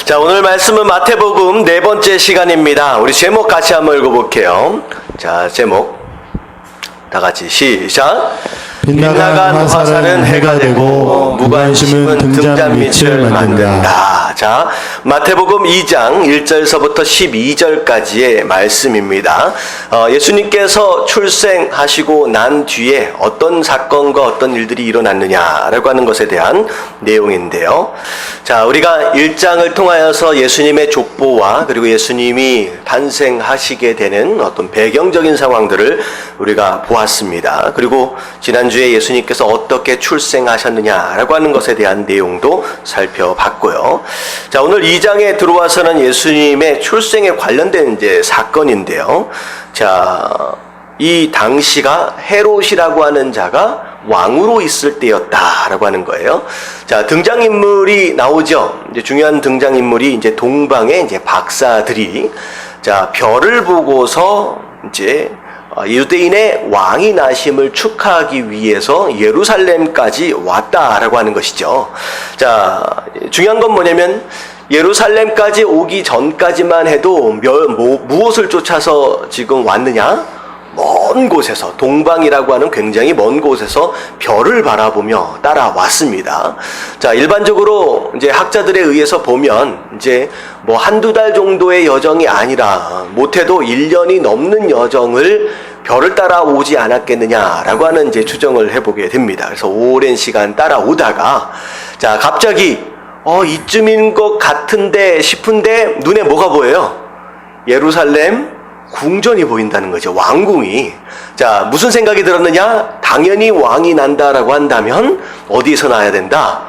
자, 오늘 말씀은 마태복음 네 번째 시간입니다. 우리 제목 같이 한번 읽어볼게요. 자, 제목 다 같이 시작. 빗나간 화살은 해가 되고 무관심은 등잔빛을 만든다. 자, 마태복음 2장 1절서부터 12절까지의 말씀입니다. 예수님께서 출생하시고 난 뒤에 어떤 사건과 어떤 일들이 일어났느냐라고 하는 것에 대한 내용인데요. 자, 우리가 1장을 통하여서 예수님의 족보와 그리고 예수님이 탄생하시게 되는 어떤 배경적인 상황들을 우리가 보았습니다. 그리고 지난주에 예수님께서 어떻게 출생하셨느냐라고 하는 것에 대한 내용도 살펴봤고요. 자, 오늘 2장에 들어와서는 예수님의 출생에 관련된 이제 사건인데요. 자, 이 당시가 헤롯이라고 하는 자가 왕으로 있을 때였다라고 하는 거예요. 자, 등장인물이 나오죠. 이제 중요한 등장인물이 이제 동방의 이제 박사들이 자, 별을 보고서 이제 유대인의 왕이 나심을 축하하기 위해서 예루살렘까지 왔다라고 하는 것이죠. 자, 중요한 건 뭐냐면 예루살렘까지 오기 전까지만 해도 무엇을 쫓아서 지금 왔느냐? 먼 곳에서, 동방이라고 하는 굉장히 먼 곳에서 별을 바라보며 따라왔습니다. 자, 일반적으로 이제 학자들에 의해서 보면 이제 뭐 한두 달 정도의 여정이 아니라 못해도 1년이 넘는 여정을 별을 따라오지 않았겠느냐라고 하는 이제 추정을 해보게 됩니다. 그래서 오랜 시간 따라오다가 자, 갑자기 이쯤인 것 같은데 싶은데 눈에 뭐가 보여요? 예루살렘 궁전이 보인다는 거죠. 왕궁이. 자, 무슨 생각이 들었느냐? 당연히 왕이 난다라고 한다면 어디서 나야 된다?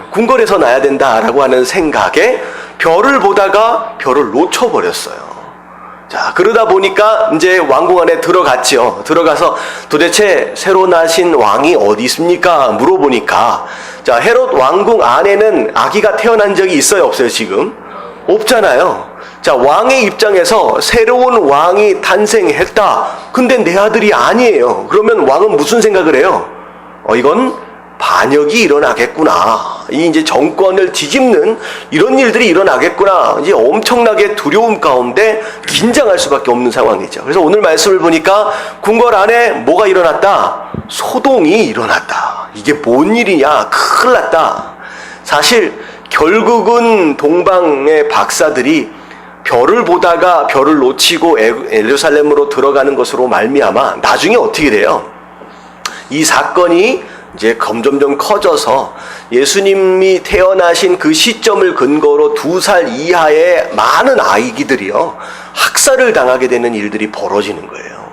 궁궐에서 나야 된다라고 하는 생각에 별을 보다가 별을 놓쳐버렸어요. 자, 그러다 보니까 이제 왕궁 안에 들어갔죠. 들어가서 도대체 새로 나신 왕이 어디 있습니까? 물어보니까 자, 헤롯 왕궁 안에는 아기가 태어난 적이 있어요, 없어요, 지금? 없잖아요. 자, 왕의 입장에서 새로운 왕이 탄생했다. 근데 내 아들이 아니에요. 그러면 왕은 무슨 생각을 해요? 이건 반역이 일어나겠구나. 이 이제 정권을 뒤집는 이런 일들이 일어나겠구나. 이제 엄청나게 두려움 가운데 긴장할 수밖에 없는 상황이죠. 그래서 오늘 말씀을 보니까 궁궐 안에 뭐가 일어났다? 소동이 일어났다. 이게 뭔 일이냐? 큰일 났다. 사실 결국은 동방의 박사들이 별을 보다가 별을 놓치고 예루살렘으로 들어가는 것으로 말미암아 나중에 어떻게 돼요? 이 사건이 이제 점점점 커져서 예수님이 태어나신 그 시점을 근거로 2살 이하의 많은 아이들이요 학살을 당하게 되는 일들이 벌어지는 거예요.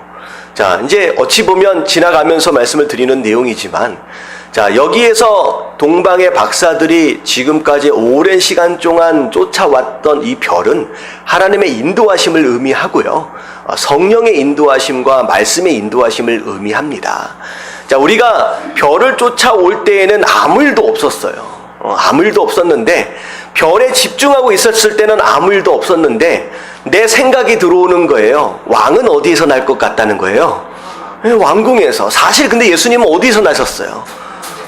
자, 이제 어찌 보면 지나가면서 말씀을 드리는 내용이지만 자, 여기에서 동방의 박사들이 지금까지 오랜 시간 동안 쫓아왔던 이 별은 하나님의 인도하심을 의미하고요. 성령의 인도하심과 말씀의 인도하심을 의미합니다. 자, 우리가 별을 쫓아올 때에는 아무 일도 없었어요. 아무 일도 없었는데 별에 집중하고 있었을 때는 아무 일도 없었는데 내 생각이 들어오는 거예요. 왕은 어디에서 날 것 같다는 거예요? 왕궁에서. 사실 근데 예수님은 어디서 나셨어요?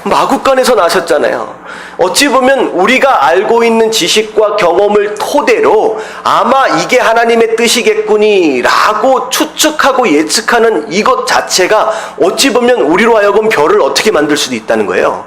마구간에서 나셨잖아요. 어찌 보면 우리가 알고 있는 지식과 경험을 토대로 아마 이게 하나님의 뜻이겠구니 라고 추측하고 예측하는 이것 자체가 어찌 보면 우리로 하여금 별을 어떻게 만들 수도 있다는 거예요.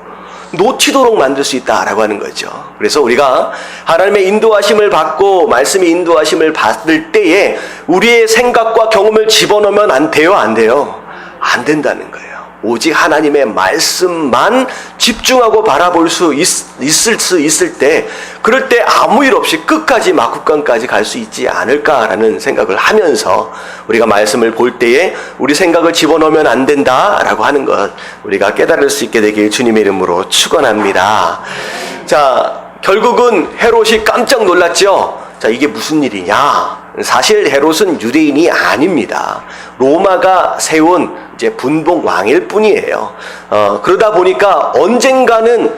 놓치도록 만들 수 있다라고 하는 거죠. 그래서 우리가 하나님의 인도하심을 받고 말씀의 인도하심을 받을 때에 우리의 생각과 경험을 집어넣으면 안 돼요? 안 돼요? 안 된다는 거예요. 오직 하나님의 말씀만 집중하고 바라볼 수 있을 때 그럴 때 아무 일 없이 끝까지 마구간까지 갈 수 있지 않을까라는 생각을 하면서 우리가 말씀을 볼 때에 우리 생각을 집어넣으면 안 된다라고 하는 것 우리가 깨달을 수 있게 되길 주님의 이름으로 축원합니다. 자, 결국은 헤롯이 깜짝 놀랐죠. 자, 이게 무슨 일이냐? 사실 헤롯은 유대인이 아닙니다. 로마가 세운 이제 분봉 왕일 뿐이에요. 그러다 보니까 언젠가는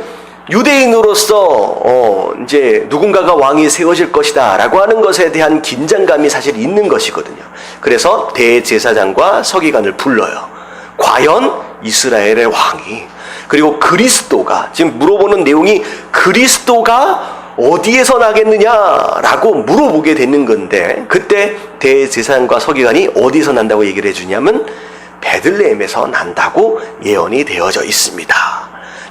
유대인으로서 이제 누군가가 왕이 세워질 것이다라고 하는 것에 대한 긴장감이 사실 있는 것이거든요. 그래서 대제사장과 서기관을 불러요. 과연 이스라엘의 왕이 그리고 그리스도가 지금 물어보는 내용이 그리스도가 어디에서 나겠느냐라고 물어보게 되는 건데, 그때 대제사장과 서기관이 어디서 난다고 얘기를 해주냐면 베들레헴에서 난다고 예언이 되어져 있습니다.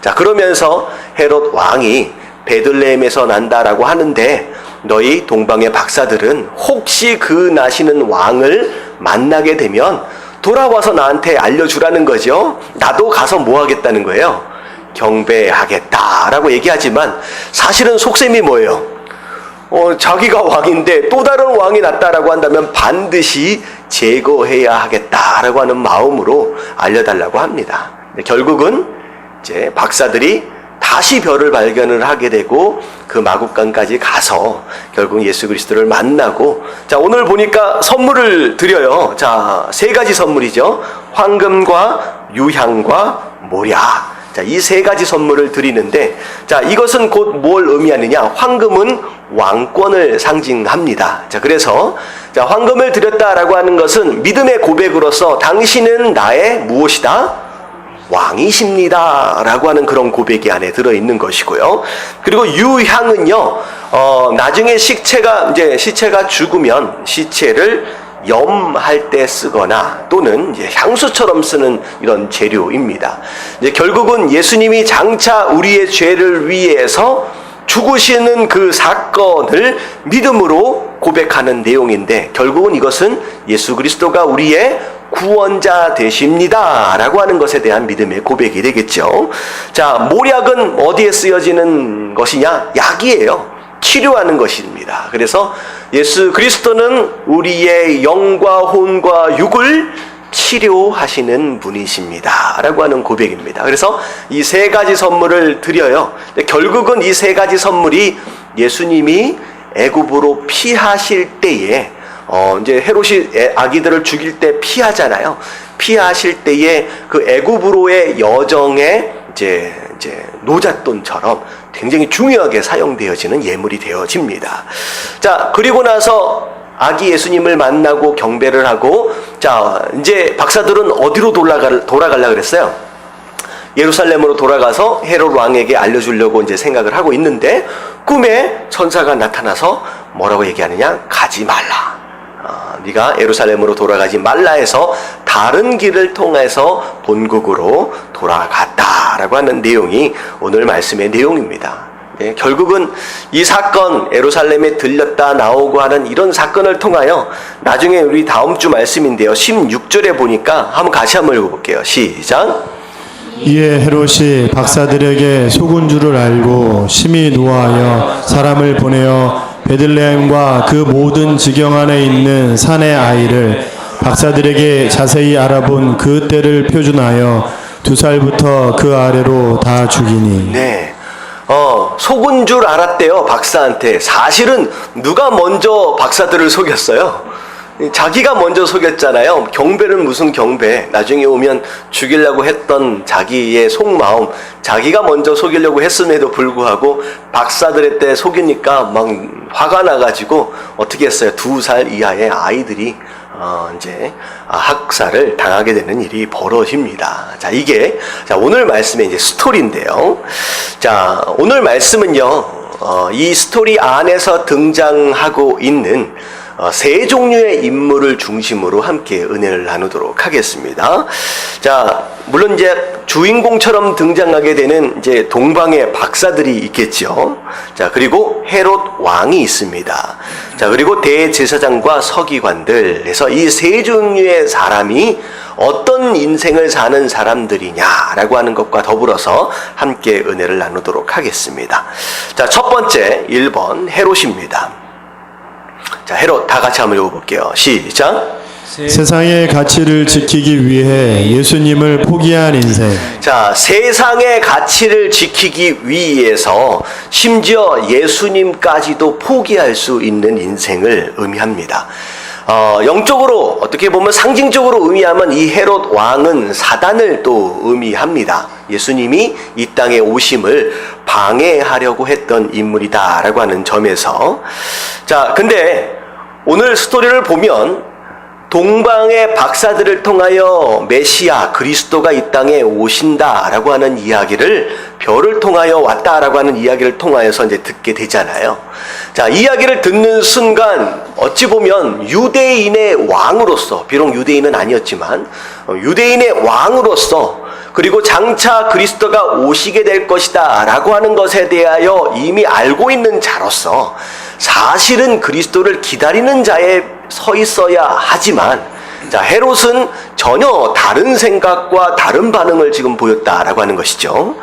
자, 그러면서 헤롯 왕이 베들레헴에서 난다라고 하는데, 너희 동방의 박사들은 혹시 그 나시는 왕을 만나게 되면 돌아와서 나한테 알려주라는 거죠. 나도 가서 뭐 하겠다는 거예요? 경배하겠다라고 얘기하지만 사실은 속셈이 뭐예요? 자기가 왕인데 또 다른 왕이 났다라고 한다면 반드시 제거해야 하겠다라고 하는 마음으로 알려달라고 합니다. 결국은 이제 박사들이 다시 별을 발견을 하게 되고 그 마국간까지 가서 결국 예수 그리스도를 만나고, 자, 오늘 보니까 선물을 드려요. 자, 세 가지 선물이죠. 황금과 유향과 모략. 자, 이 세 가지 선물을 드리는데, 자, 이것은 곧 뭘 의미하느냐? 황금은 왕권을 상징합니다. 자, 그래서 자, 황금을 드렸다라고 하는 것은 믿음의 고백으로서 당신은 나의 무엇이다? 왕이십니다 라고 하는 그런 고백이 안에 들어있는 것이고요. 그리고 유향은요, 나중에 시체가 죽으면 시체를 염할 때 쓰거나 또는 이제 향수처럼 쓰는 이런 재료입니다. 이제 결국은 예수님이 장차 우리의 죄를 위해서 죽으시는 그 사건을 믿음으로 고백하는 내용인데, 결국은 이것은 예수 그리스도가 우리의 구원자 되십니다 라고 하는 것에 대한 믿음의 고백이 되겠죠. 자, 모략은 어디에 쓰여지는 것이냐? 약이에요. 치료하는 것입니다. 그래서 예수 그리스도는 우리의 영과 혼과 육을 치료하시는 분이십니다 라고 하는 고백입니다. 그래서 이 세 가지 선물을 드려요. 결국은 이 세 가지 선물이 예수님이 애굽으로 피하실 때에 이제 헤롯이 아기들을 죽일 때 피하잖아요. 피하실 때에 그 애굽으로의 여정에 이제 노잣돈처럼 굉장히 중요하게 사용되어지는 예물이 되어집니다. 자, 그리고 나서 아기 예수님을 만나고 경배를 하고, 자, 이제 박사들은 어디로 돌아가려고 그랬어요? 예루살렘으로 돌아가서 헤롯 왕에게 알려주려고 이제 생각을 하고 있는데, 꿈에 천사가 나타나서 뭐라고 얘기하느냐? 가지 말라. 네가 예루살렘으로 돌아가지 말라 해서 다른 길을 통해서 본국으로 돌아갔다라고 하는 내용이 오늘 말씀의 내용입니다. 결국은 이 사건, 예루살렘에 들렸다 나오고 하는 이런 사건을 통하여 나중에 우리 다음 주 말씀인데요, 16절에 보니까 같이 한번 읽어볼게요. 시작. 이에 헤롯이 박사들에게 속은 줄을 알고 심히 노하여 사람을 보내어 베들레헴과 그 모든 지경 안에 있는 산의 아이를 박사들에게 자세히 알아본 그 때를 표준하여 2살부터 그 아래로 다 죽이니. 네. 속은 줄 알았대요, 박사한테. 사실은 누가 먼저 박사들을 속였어요? 자기가 먼저 속였잖아요. 경배는 무슨 경배. 나중에 오면 죽이려고 했던 자기의 속마음, 자기가 먼저 속이려고 했음에도 불구하고 박사들의 때 속이니까 막 화가 나가지고 어떻게 했어요? 2살 이하의 아이들이 이제 학살을 당하게 되는 일이 벌어집니다. 자, 이게 오늘 말씀의 이제 스토리인데요. 자, 오늘 말씀은요, 이 스토리 안에서 등장하고 있는 세 종류의 인물을 중심으로 함께 은혜를 나누도록 하겠습니다. 자, 물론 이제 주인공처럼 등장하게 되는 이제 동방의 박사들이 있겠죠. 자, 그리고 헤롯 왕이 있습니다. 자, 그리고 대제사장과 서기관들 해서 이 세 종류의 사람이 어떤 인생을 사는 사람들이냐라고 하는 것과 더불어서 함께 은혜를 나누도록 하겠습니다. 자, 첫 번째 1번 헤롯입니다. 자, 헤롯 다 같이 한번 읽어볼게요. 시작. 세상의 가치를 지키기 위해 예수님을 포기한 인생. 자, 세상의 가치를 지키기 위해서 심지어 예수님까지도 포기할 수 있는 인생을 의미합니다. 영적으로 어떻게 보면 상징적으로 의미하면 이 헤롯 왕은 사단을 또 의미합니다. 예수님이 이 땅에 오심을 방해하려고 했던 인물이다라고 하는 점에서, 자, 근데 오늘 스토리를 보면 동방의 박사들을 통하여 메시아 그리스도가 이 땅에 오신다라고 하는 이야기를 별을 통하여 왔다라고 하는 이야기를 통하여서 이제 듣게 되잖아요. 자, 이야기를 듣는 순간 어찌 보면 유대인의 왕으로서, 비록 유대인은 아니었지만 유대인의 왕으로서, 그리고 장차 그리스도가 오시게 될 것이다 라고 하는 것에 대하여 이미 알고 있는 자로서 사실은 그리스도를 기다리는 자에 서 있어야 하지만, 자, 헤롯은 전혀 다른 생각과 다른 반응을 지금 보였다라고 하는 것이죠.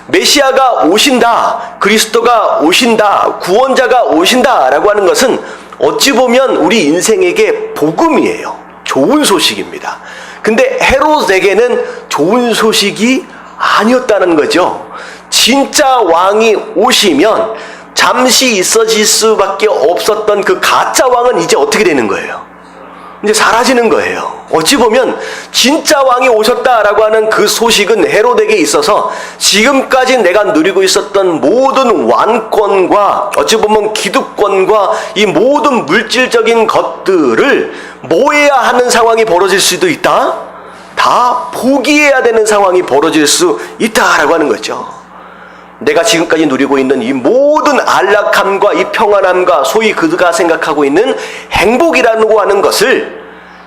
메시아가 오신다, 그리스도가 오신다, 구원자가 오신다라고 하는 것은 어찌 보면 우리 인생에게 복음이에요. 좋은 소식입니다. 근데 헤롯에게는 좋은 소식이 아니었다는 거죠. 진짜 왕이 오시면 잠시 있어질 수밖에 없었던 그 가짜 왕은 이제 어떻게 되는 거예요? 이제 사라지는 거예요. 어찌 보면 진짜 왕이 오셨다라고 하는 그 소식은 헤롯에게 있어서 지금까지 내가 누리고 있었던 모든 왕권과 어찌 보면 기득권과 이 모든 물질적인 것들을 모해야 하는 상황이 벌어질 수도 있다. 다 포기해야 되는 상황이 벌어질 수 있다라고 하는 거죠. 내가 지금까지 누리고 있는 이 모든 안락함과 이 평안함과 소위 그가 생각하고 있는 행복이라고 하는 것을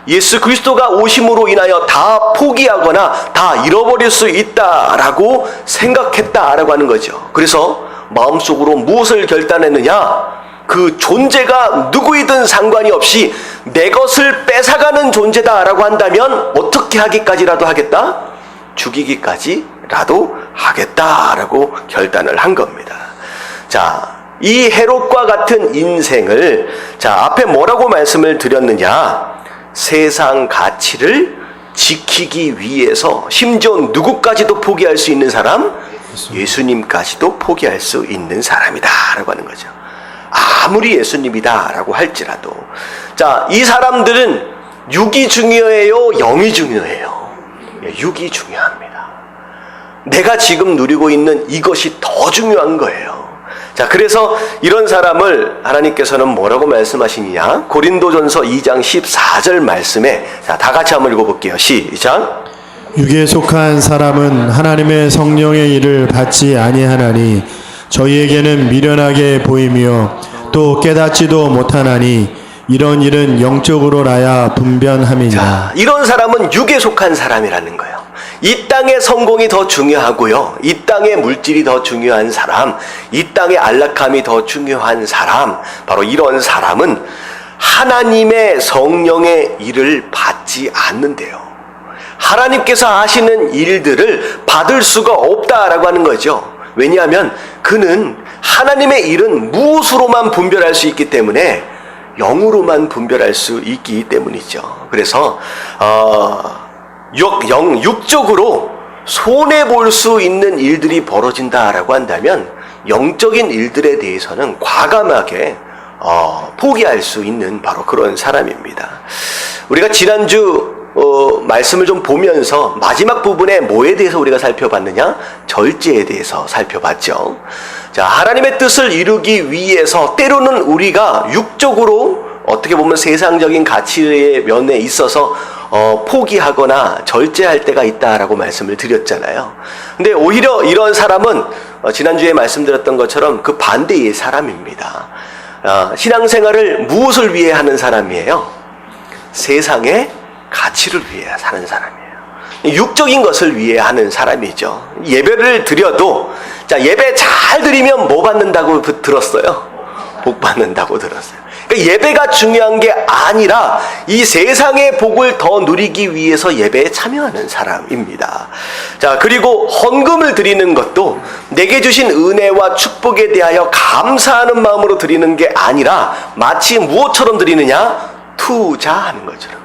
예수 그리스도가 오심으로 인하여 다 포기하거나 다 잃어버릴 수 있다라고 생각했다라고 하는 거죠. 그래서 마음속으로 무엇을 결단했느냐? 그 존재가 누구이든 상관이 없이 내 것을 뺏어가는 존재다라고 한다면 어떻게 하기까지라도 하겠다? 죽이기까지라도 하겠다라고 결단을 한 겁니다. 자, 이 헤롯과 같은 인생을, 자, 앞에 뭐라고 말씀을 드렸느냐? 세상 가치를 지키기 위해서 심지어 누구까지도 포기할 수 있는 사람? 예수님까지도 포기할 수 있는 사람이다 라고 하는 거죠. 아무리 예수님이다 라고 할지라도. 자, 이 사람들은 육이 중요해요? 영이 중요해요? 육이 중요합니다. 내가 지금 누리고 있는 이것이 더 중요한 거예요. 자, 그래서 이런 사람을 하나님께서는 뭐라고 말씀하시느냐? 고린도전서 2장 14절 말씀에, 자, 다 같이 한번 읽어볼게요. 시작. 육에 속한 사람은 하나님의 성령의 일을 받지 아니하나니 저희에게는 미련하게 보이며 또 깨닫지도 못하나니 이런 일은 영적으로라야 분변함이니라. 자, 이런 사람은 육에 속한 사람이라는 거예요. 이 땅의 성공이 더 중요하고요, 이 땅의 물질이 더 중요한 사람, 이 땅의 안락함이 더 중요한 사람, 바로 이런 사람은 하나님의 성령의 일을 받지 않는데요. 하나님께서 하시는 일들을 받을 수가 없다라고 하는 거죠. 왜냐하면 그는 하나님의 일은 무엇으로만 분별할 수 있기 때문에 영으로만 분별할 수 있기 때문이죠. 그래서 육적으로 손해볼 수 있는 일들이 벌어진다라고 한다면 영적인 일들에 대해서는 과감하게 포기할 수 있는 바로 그런 사람입니다. 우리가 지난주 말씀을 좀 보면서 마지막 부분에 뭐에 대해서 우리가 살펴봤느냐? 절제에 대해서 살펴봤죠. 자, 하나님의 뜻을 이루기 위해서 때로는 우리가 육적으로 어떻게 보면 세상적인 가치의 면에 있어서 포기하거나 절제할 때가 있다라고 말씀을 드렸잖아요. 근데 오히려 이런 사람은 지난주에 말씀드렸던 것처럼 그 반대의 사람입니다. 신앙생활을 무엇을 위해 하는 사람이에요? 세상의 가치를 위해 사는 사람이에요. 육적인 것을 위해 하는 사람이죠. 예배를 드려도, 자, 예배 잘 드리면 뭐 받는다고 들었어요? 복 받는다고 들었어요. 그러니까 예배가 중요한 게 아니라 이 세상의 복을 더 누리기 위해서 예배에 참여하는 사람입니다. 자, 그리고 헌금을 드리는 것도 내게 주신 은혜와 축복에 대하여 감사하는 마음으로 드리는 게 아니라 마치 무엇처럼 드리느냐? 투자하는 것처럼.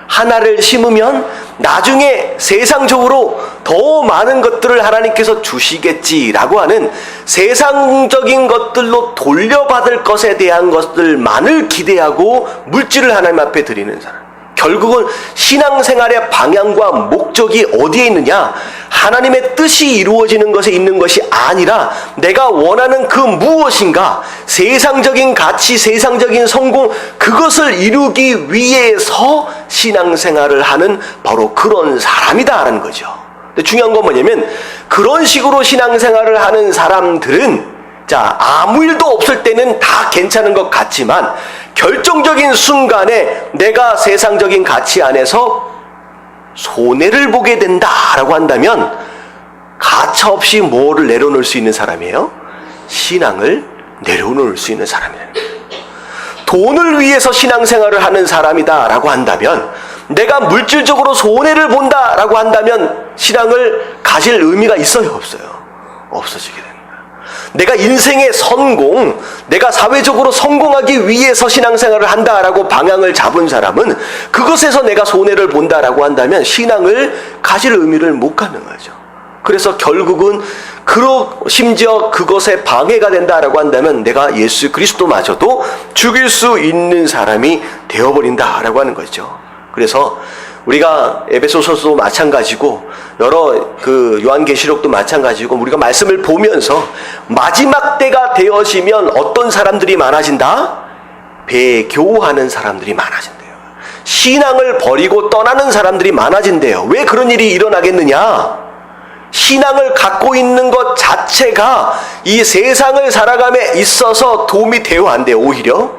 하나를 심으면 나중에 세상적으로 더 많은 것들을 하나님께서 주시겠지라고 하는 세상적인 것들로 돌려받을 것에 대한 것들만을 기대하고 물질을 하나님 앞에 드리는 사람. 결국은 신앙생활의 방향과 목적이 어디에 있느냐? 하나님의 뜻이 이루어지는 것에 있는 것이 아니라 내가 원하는 그 무엇인가, 세상적인 가치, 세상적인 성공, 그것을 이루기 위해서 신앙생활을 하는 바로 그런 사람이다라는 거죠. 근데 중요한 건 뭐냐면 그런 식으로 신앙생활을 하는 사람들은 아무 일도 없을 때는 다 괜찮은 것 같지만 결정적인 순간에 내가 세상적인 가치 안에서 손해를 보게 된다라고 한다면 가차없이 뭐를 내려놓을 수 있는 사람이에요? 신앙을 내려놓을 수 있는 사람이에요. 돈을 위해서 신앙생활을 하는 사람이다라고 한다면, 내가 물질적으로 손해를 본다라고 한다면 신앙을 가질 의미가 있어요, 없어요? 없어지게 됩니다. 내가 인생의 성공, 내가 사회적으로 성공하기 위해서 신앙생활을 한다라고 방향을 잡은 사람은 그것에서 내가 손해를 본다라고 한다면 신앙을 가질 의미를 못 갖는 거죠. 그래서 결국은 심지어 그것에 방해가 된다라고 한다면 내가 예수 그리스도마저도 죽일 수 있는 사람이 되어버린다라고 하는 거죠. 그래서 우리가 에베소서도 마찬가지고 여러 요한계시록도 마찬가지고 우리가 말씀을 보면서 마지막 때가 되어지면 어떤 사람들이 많아진다? 배교하는 사람들이 많아진대요. 신앙을 버리고 떠나는 사람들이 많아진대요. 왜 그런 일이 일어나겠느냐? 신앙을 갖고 있는 것 자체가 이 세상을 살아감에 있어서 도움이 돼요, 안 돼요? 오히려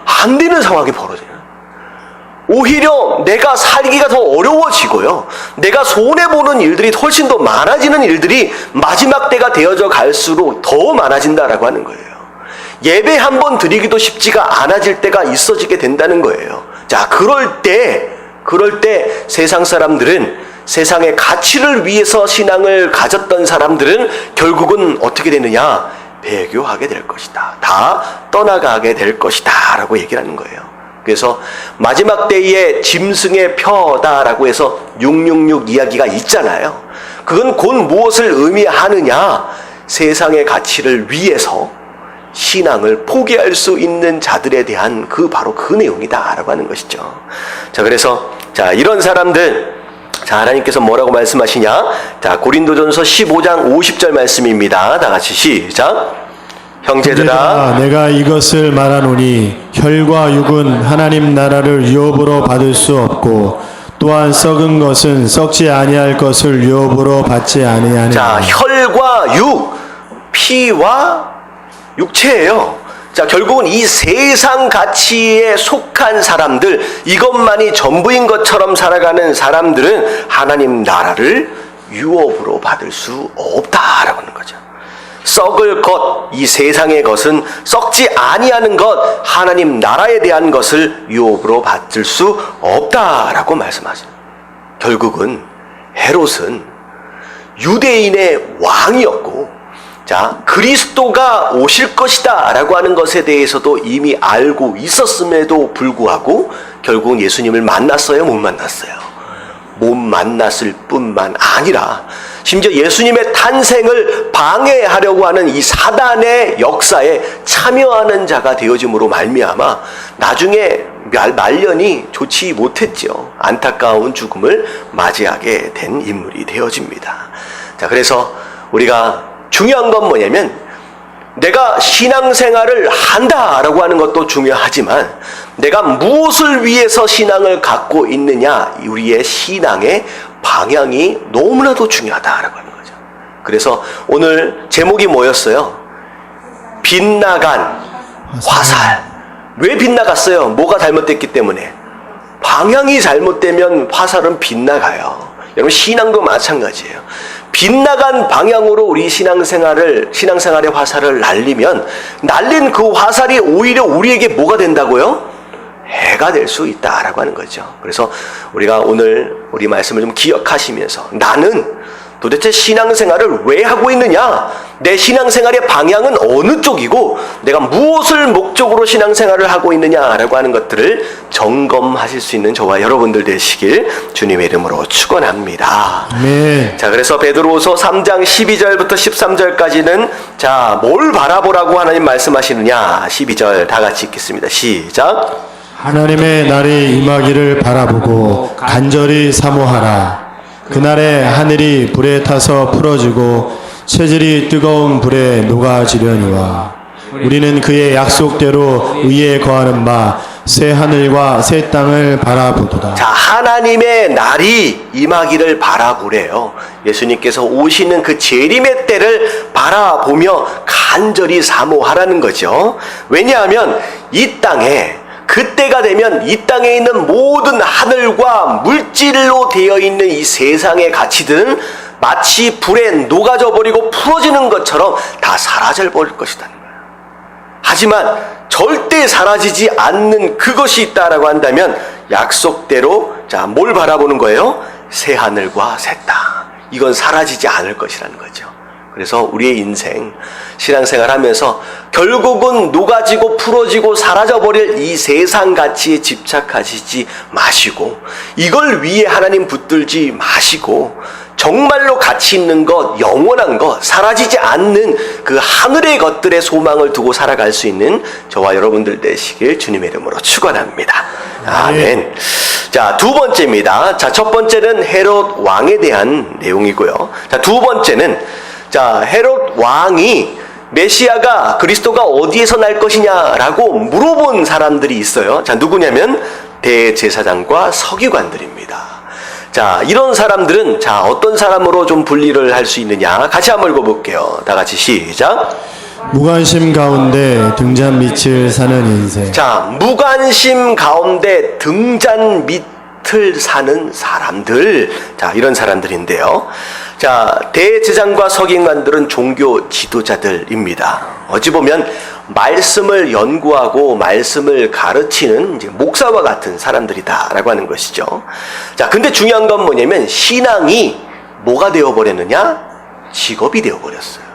안 되는 상황이 벌어져요. 오히려 내가 살기가 더 어려워지고요, 내가 손해보는 일들이 훨씬 더 많아지는 일들이 마지막 때가 되어져 갈수록 더 많아진다라고 하는 거예요. 예배 한 번 드리기도 쉽지가 않아질 때가 있어지게 된다는 거예요. 자, 그럴 때 세상 사람들은, 세상의 가치를 위해서 신앙을 가졌던 사람들은 결국은 어떻게 되느냐? 배교하게 될 것이다. 다 떠나가게 될 것이다 라고 얘기를 하는 거예요. 그래서 마지막 때에 짐승의 표다라고 해서 666 이야기가 있잖아요. 그건 곧 무엇을 의미하느냐? 세상의 가치를 위해서 신앙을 포기할 수 있는 자들에 대한 바로 그 내용이다라고 하는 것이죠. 자, 그래서 이런 사람들, 하나님께서 뭐라고 말씀하시냐? 고린도전서 15장 50절 말씀입니다. 다 같이 시작. 형제들아, 내가 이것을 말하노니 혈과 육은 하나님 나라를 유업으로 받을 수 없고 또한 썩은 것은 썩지 아니할 것을 유업으로 받지 아니하느니. 자, 혈과 육, 피와 육체예요. 자, 결국은 이 세상 가치에 속한 사람들, 이것만이 전부인 것처럼 살아가는 사람들은 하나님 나라를 유업으로 받을 수 없다라고 하는 거죠. 썩을 것, 이 세상의 것은 썩지 아니하는 것, 하나님 나라에 대한 것을 유업으로 받을 수 없다라고 말씀하세요. 결국은 헤롯은 유대인의 왕이었고, 그리스도가 오실 것이다 라고 하는 것에 대해서도 이미 알고 있었음에도 불구하고 결국은 예수님을 만났어요, 못 만났어요? 못 만났을 뿐만 아니라 심지어 예수님의 탄생을 방해하려고 하는 이 사단의 역사에 참여하는 자가 되어짐으로 말미암아 나중에 말년이 좋지 못했죠. 안타까운 죽음을 맞이하게 된 인물이 되어집니다. 자, 그래서 우리가 중요한 건 뭐냐면 내가 신앙생활을 한다라고 하는 것도 중요하지만 내가 무엇을 위해서 신앙을 갖고 있느냐, 우리의 신앙의 방향이 너무나도 중요하다라고 하는 거죠. 그래서 오늘 제목이 뭐였어요? 빗나간 화살. 왜 빗나갔어요? 뭐가 잘못됐기 때문에? 방향이 잘못되면 화살은 빗나가요. 여러분, 신앙도 마찬가지예요. 빗나간 방향으로 우리 신앙생활의 화살을 날린 그 화살이 오히려 우리에게 뭐가 된다고요? 해가 될 수 있다라고 하는 거죠. 그래서 우리가 오늘 우리 말씀을 좀 기억하시면서 나는 도대체 신앙생활을 왜 하고 있느냐? 내 신앙생활의 방향은 어느 쪽이고 내가 무엇을 목적으로 신앙생활을 하고 있느냐라고 하는 것들을 점검하실 수 있는 저와 여러분들 되시길 주님의 이름으로 축원합니다. 네. 자, 그래서 베드로후서 3장 12절부터 13절까지는 뭘 바라보라고 하나님 말씀하시느냐? 12절 다 같이 읽겠습니다. 시작. 하나님의 날이 임하기를 바라보고 간절히 사모하라. 그날에 하늘이 불에 타서 풀어지고 체질이 뜨거운 불에 녹아지려니와 우리는 그의 약속대로 의에 거하는 바 새 하늘과 새 땅을 바라보도다. 자, 하나님의 날이 임하기를 바라보래요. 예수님께서 오시는 그 재림의 때를 바라보며 간절히 사모하라는 거죠. 왜냐하면 이 땅에 그때가 되면 이 땅에 있는 모든 하늘과 물질로 되어 있는 이 세상의 가치들은 마치 불에 녹아져 버리고 풀어지는 것처럼 다 사라져 버릴 것이다. 하지만 절대 사라지지 않는 그것이 있다라고 한다면 약속대로 자, 뭘 바라보는 거예요? 새 하늘과 새 땅. 이건 사라지지 않을 것이라는 거죠. 그래서 우리의 인생, 신앙생활 하면서 결국은 녹아지고 풀어지고 사라져버릴 이 세상 가치에 집착하시지 마시고 이걸 위해 하나님 붙들지 마시고 정말로 가치 있는 것, 영원한 것, 사라지지 않는 그 하늘의 것들의 소망을 두고 살아갈 수 있는 저와 여러분들 되시길 주님의 이름으로 축원합니다. 아멘. 자, 두 번째입니다. 자, 첫 번째는 헤롯 왕에 대한 내용이고요. 자, 두 번째는 자, 헤롯 왕이 메시아가 그리스도가 어디에서 날 것이냐라고 물어본 사람들이 있어요. 자, 누구냐면 대제사장과 서기관들입니다. 자, 이런 사람들은 자, 어떤 사람으로 좀 분리를 할 수 있느냐? 같이 한번 읽어볼게요. 다 같이 시작. 무관심 가운데 등잔 밑을 사는 인생. 자, 무관심 가운데 등잔 밑을 사는 사람들. 자, 이런 사람들인데요. 자, 대제사장과 서기관들은 종교 지도자들입니다. 어찌 보면 말씀을 연구하고 말씀을 가르치는 이제 목사와 같은 사람들이다라고 하는 것이죠. 자, 근데 중요한 건 뭐냐면 신앙이 뭐가 되어버렸느냐? 직업이 되어버렸어요.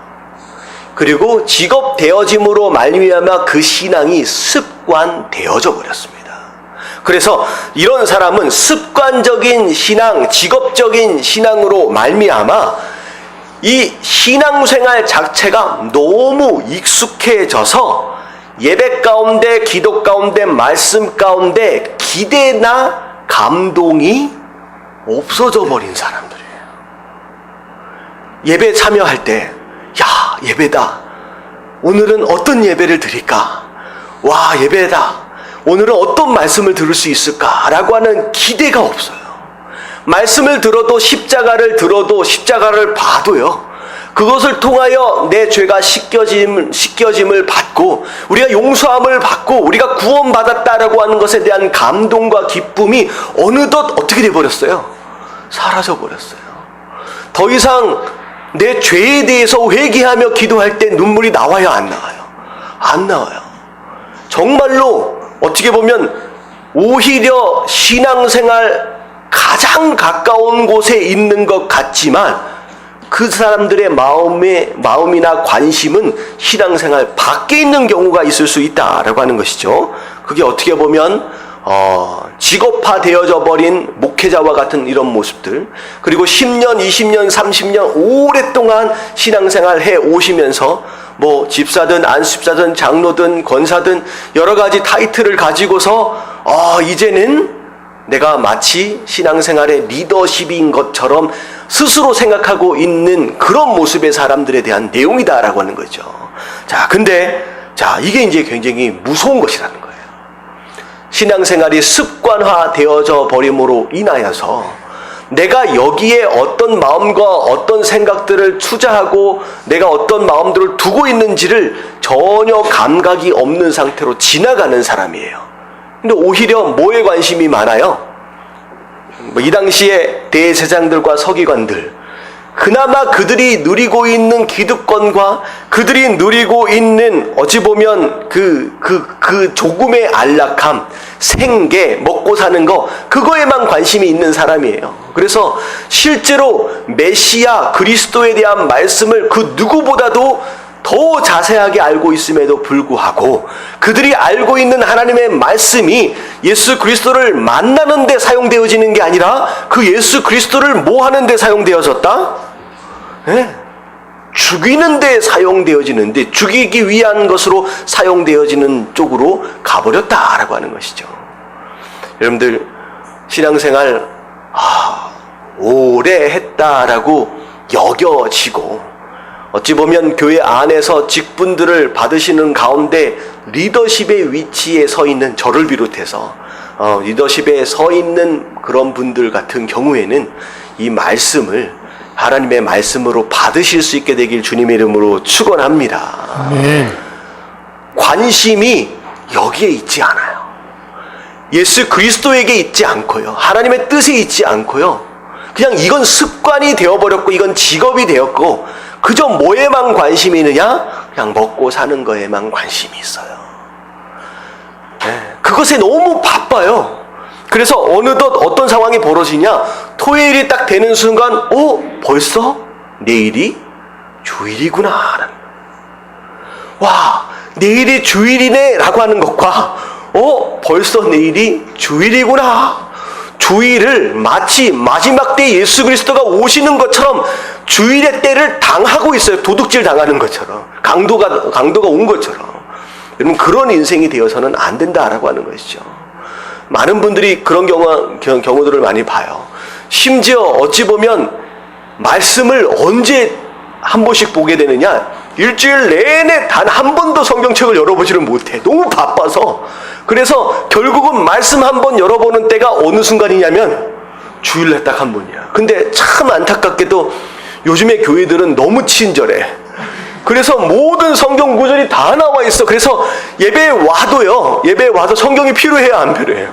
그리고 직업 되어짐으로 말미암아 그 신앙이 습관되어져 버렸습니다. 그래서 이런 사람은 습관적인 신앙, 직업적인 신앙으로 말미암아 이 신앙생활 자체가 너무 익숙해져서 예배 가운데, 기도 가운데, 말씀 가운데 기대나 감동이 없어져 버린 사람들이에요. 예배 참여할 때 야, 예배다. 오늘은 어떤 예배를 드릴까? 와, 예배다. 오늘은 어떤 말씀을 들을 수 있을까라고 하는 기대가 없어요. 말씀을 들어도 십자가를 봐도요. 그것을 통하여 내 죄가 씻겨짐을 받고 우리가 용서함을 받고 우리가 구원받았다라고 하는 것에 대한 감동과 기쁨이 어느덧 어떻게 돼버렸어요? 사라져버렸어요. 더 이상 내 죄에 대해서 회개하며 기도할 때 눈물이 나와요, 안 나와요? 안 나와요. 정말로 어떻게 보면 오히려 신앙생활 가장 가까운 곳에 있는 것 같지만 그 사람들의 마음이나 관심은 신앙생활 밖에 있는 경우가 있을 수 있다라고 하는 것이죠. 그게 어떻게 보면 직업화 되어져 버린 목회자와 같은 이런 모습들, 그리고 10년, 20년, 30년 오랫동안 신앙생활 해 오시면서 뭐 집사든 안수집사든 장로든 권사든 여러 가지 타이틀을 가지고서 이제는 내가 마치 신앙생활의 리더십인 것처럼 스스로 생각하고 있는 그런 모습의 사람들에 대한 내용이다라고 하는 거죠. 자, 근데 이게 이제 굉장히 무서운 것이라는 거예요. 신앙생활이 습관화 되어져 버림으로 인하여서 내가 여기에 어떤 마음과 어떤 생각들을 투자하고 내가 어떤 마음들을 두고 있는지를 전혀 감각이 없는 상태로 지나가는 사람이에요. 근데 오히려 뭐에 관심이 많아요? 이 당시에 대제사장들과 서기관들, 그나마 그들이 누리고 있는 기득권과 그들이 누리고 있는 어찌 보면 그 조금의 안락함, 생계, 먹고 사는 거, 그거에만 관심이 있는 사람이에요. 그래서 실제로 메시아 그리스도에 대한 말씀을 그 누구보다도 더 자세하게 알고 있음에도 불구하고 그들이 알고 있는 하나님의 말씀이 예수 그리스도를 만나는 데 사용되어지는 게 아니라 그 예수 그리스도를 뭐 하는 데 사용되어졌다? 네? 죽이는 데 사용되어지는데, 죽이기 위한 것으로 사용되어지는 쪽으로 가버렸다라고 하는 것이죠. 여러분들 신앙생활 오래 했다라고 여겨지고, 어찌 보면 교회 안에서 직분들을 받으시는 가운데 리더십의 위치에 서 있는 저를 비롯해서 리더십에 서 있는 그런 분들 같은 경우에는 이 말씀을 하나님의 말씀으로 받으실 수 있게 되길 주님의 이름으로 축원합니다. 아멘. 관심이 여기에 있지 않아요. 예수 그리스도에게 있지 않고요, 하나님의 뜻에 있지 않고요, 그냥 이건 습관이 되어버렸고 이건 직업이 되었고 그저 뭐에만 관심이 있느냐? 그냥 먹고 사는 거에만 관심이 있어요. 그것에 너무 바빠요. 그래서 어느덧 어떤 상황이 벌어지냐? 토요일이 딱 되는 순간 벌써 내일이 주일이구나. 와, 내일이 주일이네 라고 하는 것과 벌써 내일이 주일이구나. 주일을 마치 마지막 때 예수 그리스도가 오시는 것처럼 주일의 때를 당하고 있어요. 도둑질 당하는 것처럼, 강도가 온 것처럼. 여러분, 그런 인생이 되어서는 안 된다라고 하는 것이죠. 많은 분들이 그런 경우들을 많이 봐요. 심지어 어찌 보면 말씀을 언제 한 번씩 보게 되느냐? 일주일 내내 단 한 번도 성경책을 열어보지를 못해. 너무 바빠서. 그래서 결국은 말씀 한 번 열어보는 때가 어느 순간이냐면 주일날 딱 한 번이야. 근데 참 안타깝게도 요즘의 교회들은 너무 친절해. 그래서 모든 성경 구절이 다 나와 있어. 그래서 예배에 와도 성경이 필요해요, 안 필요해요?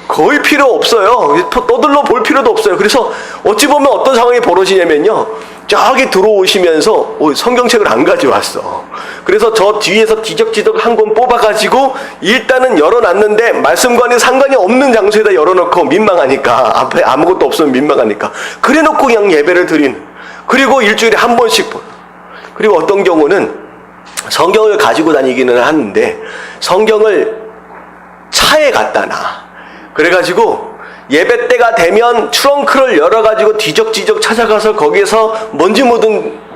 거의 필요 없어요. 떠들러 볼 필요도 없어요. 그래서 어찌 보면 어떤 상황이 벌어지냐면요, 저기 들어오시면서 성경책을 안 가져왔어. 그래서 저 뒤에서 뒤적뒤적 한 권 뽑아가지고 일단은 열어놨는데 말씀과는 상관이 없는 장소에다 열어놓고, 민망하니까, 앞에 아무것도 없으면 민망하니까 그래놓고 그냥 예배를 드리는. 그리고 일주일에 한 번씩 보는. 그리고 어떤 경우는 성경을 가지고 다니기는 하는데 성경을 차에 갖다 놔. 그래가지고 예배 때가 되면 트렁크를 열어가지고 뒤적뒤적 찾아가서 거기에서 먼지 묻은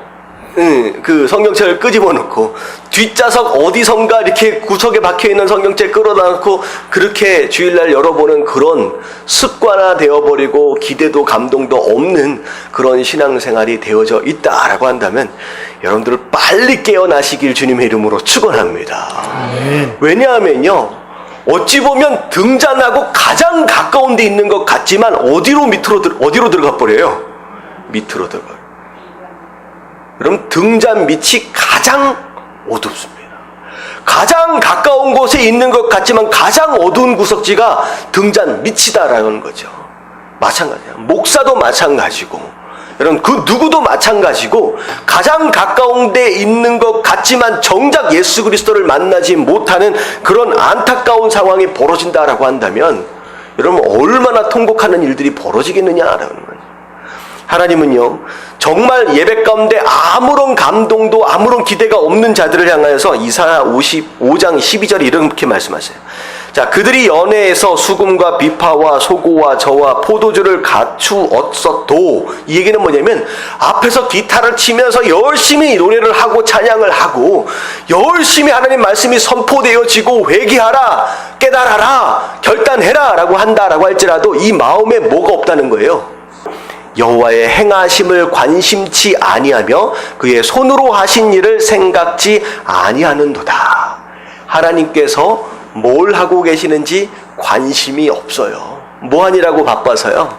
그 성경책을 끄집어 놓고, 뒷좌석 어디선가 이렇게 구석에 박혀있는 성경책 끌어다 놓고 그렇게 주일날 열어보는 그런 습관화 되어버리고 기대도 감동도 없는 그런 신앙생활이 되어져 있다라고 한다면 여러분들 빨리 깨어나시길 주님의 이름으로 축원합니다. 왜냐하면요, 어찌 보면 등잔하고 가장 가까운 데 있는 것 같지만 어디로 들어가 버려요? 밑으로 들어가요. 그럼 등잔 밑이 가장 어둡습니다. 가장 가까운 곳에 있는 것 같지만 가장 어두운 구석지가 등잔 밑이다라는 거죠. 마찬가지예요. 목사도 마찬가지고, 여러분 그 누구도 마찬가지고, 가장 가까운 데 있는 것 같지만 정작 예수 그리스도를 만나지 못하는 그런 안타까운 상황이 벌어진다라고 한다면 여러분 얼마나 통곡하는 일들이 벌어지겠느냐라는 거예요. 하나님은요, 정말 예배 가운데 아무런 감동도 아무런 기대가 없는 자들을 향하여서 이사야 55장 12절에 이렇게 말씀하세요. 자, 그들이 연회에서 수금과 비파와 소고와 저와 포도주를 갖추었어도, 이 얘기는 뭐냐면 앞에서 기타를 치면서 열심히 노래를 하고 찬양을 하고 열심히 하나님 말씀이 선포되어지고 회개하라, 깨달아라, 결단해라 라고 한다라고 할지라도 이 마음에 뭐가 없다는 거예요. 여호와의 행하심을 관심치 아니하며 그의 손으로 하신 일을 생각지 아니하는도다. 하나님께서 뭘 하고 계시는지 관심이 없어요. 뭐 하니라고 바빠서요?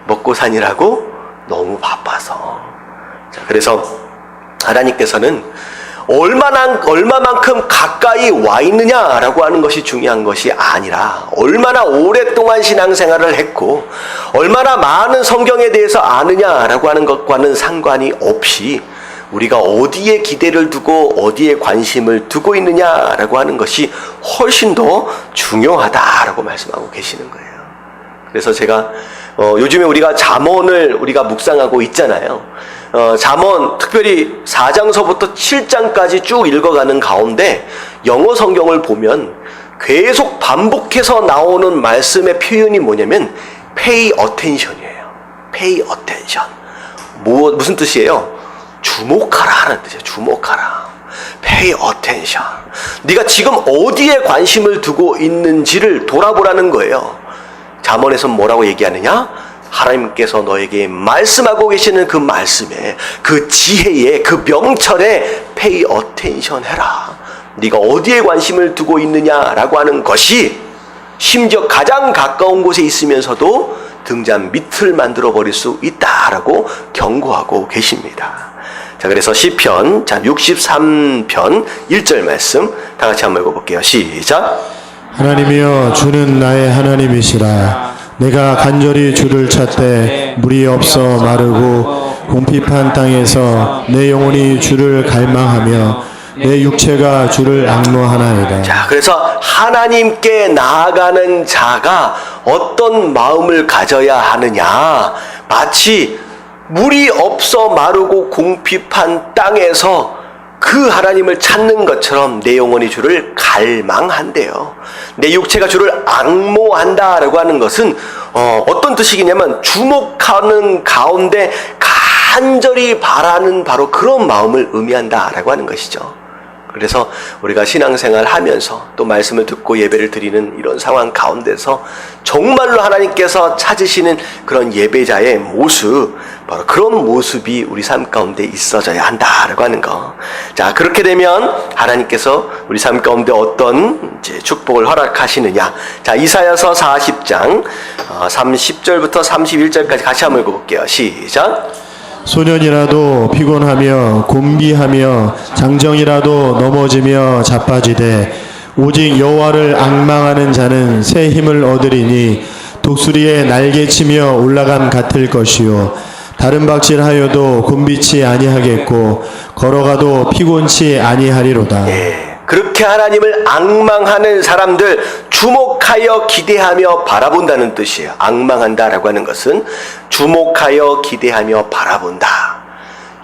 먹고 사니라고 너무 바빠서. 자, 그래서 하나님께서는 얼마만큼 가까이 와 있느냐라고 하는 것이 중요한 것이 아니라, 얼마나 오랫동안 신앙생활을 했고 얼마나 많은 성경에 대해서 아느냐라고 하는 것과는 상관이 없이 우리가 어디에 기대를 두고 어디에 관심을 두고 있느냐라고 하는 것이 훨씬 더 중요하다라고 말씀하고 계시는 거예요. 그래서 제가 요즘에 우리가 잠언을 우리가 묵상하고 있잖아요. 잠언 특별히 4장서부터 7장까지 쭉 읽어가는 가운데 영어 성경을 보면 계속 반복해서 나오는 말씀의 표현이 뭐냐면 pay attention이에요. pay attention. 무슨 뜻이에요? 주목하라 하는 뜻이에요. 주목하라. pay attention. 네가 지금 어디에 관심을 두고 있는지를 돌아보라는 거예요. 잠언에서 뭐라고 얘기하느냐? 하나님께서 너에게 말씀하고 계시는 그 말씀에, 그 지혜에, 그 명철에 pay attention 해라. 네가 어디에 관심을 두고 있느냐라고 하는 것이 심지어 가장 가까운 곳에 있으면서도 등잔 밑을 만들어 버릴 수 있다라고 경고하고 계십니다. 자, 그래서 시편 63편 1절 말씀 다 같이 한번 읽어볼게요. 시작. 하나님이여 주는 나의 하나님이시라. 내가 간절히 주를 찾되 물이 없어 마르고 공핍한 땅에서 내 영혼이 주를 갈망하며 내 육체가 주를 앙노하나이다. 자, 그래서 하나님께 나아가는 자가 어떤 마음을 가져야 하느냐? 마치 물이 없어 마르고 공핍한 땅에서 그 하나님을 찾는 것처럼 내 영혼이 주를 갈망한대요. 내 육체가 주를 앙모한다라고 하는 것은 어떤 뜻이냐면 주목하는 가운데 간절히 바라는 바로 그런 마음을 의미한다라고 하는 것이죠. 그래서 우리가 신앙생활 하면서 또 말씀을 듣고 예배를 드리는 이런 상황 가운데서 정말로 하나님께서 찾으시는 그런 예배자의 모습, 바로 그런 모습이 우리 삶 가운데 있어져야 한다라고 하는 거. 자, 그렇게 되면 하나님께서 우리 삶 가운데 어떤 이제 축복을 허락하시느냐. 자, 이사야서 40장 30절부터 31절까지 같이 한번 읽어볼게요. 시작. 소년이라도 피곤하며 곤비하며 장정이라도 넘어지며 자빠지되 오직 여호와를 앙망하는 자는 새 힘을 얻으리니 독수리의 날개치며 올라감 같을 것이요 다른 박질하여도 곤비치 아니하겠고 걸어가도 피곤치 아니하리로다. 그렇게 하나님을 앙망하는 사람들, 주목하여 기대하며 바라본다는 뜻이에요. 앙망한다라고 하는 것은 주목하여 기대하며 바라본다.